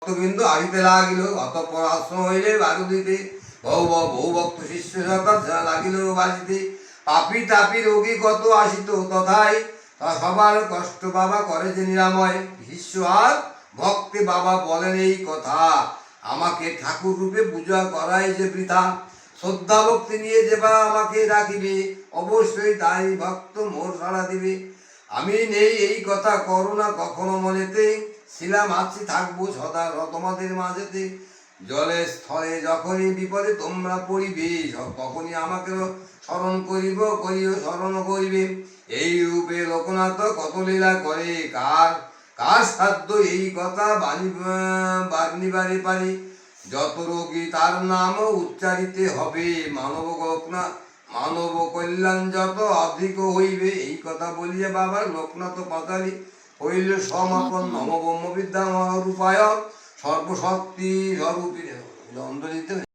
ভক্তবৃন্দ আসিতে লাগিল, অতঃপর আশ্রম হইলে বারুদিতে বহু ভক্ত শিষ্য লাগিল বাজিতে। পাপি তাপি রোগী কত আসিত তথায়, সবার কষ্ট বাবা করে যে নিরাময়। শিষ্য আর ভক্তে বাবা বলেন এই কথা, আমাকে ঠাকুর রূপে পূজা করাই যে বৃথা। শ্রদ্ধা ভক্তি নিয়ে যে বা আমাকে ডাকিবে, অবশ্যই তাই ভক্ত মোর সাড়া দিবে। আমি নেই এই কথা করো না কখনো মনেতে, ছিলাম আছি থাকবো সদা তোমাদের মাঝেতে। জলে স্থলে যখনই বিপদে তোমরা পড়িবে, তখনই আমাকে স্মরণ করিও স্মরণ করিবে। এই রূপে লোকনাথ কত লীলা করে, কার সাধ্য এই কথা বানিবারে পারে। যত রোগী তার নাম উচ্চারিতে হবে, মানব কল্যাণ যত অধিক হইবে। এই কথা বলিয়া বাবার লোকনাথ পাতালি হইল সমাপন। নম ব্রহ্ম বিদ্যা রূপায় সর্বশক্তি স্বরূপী।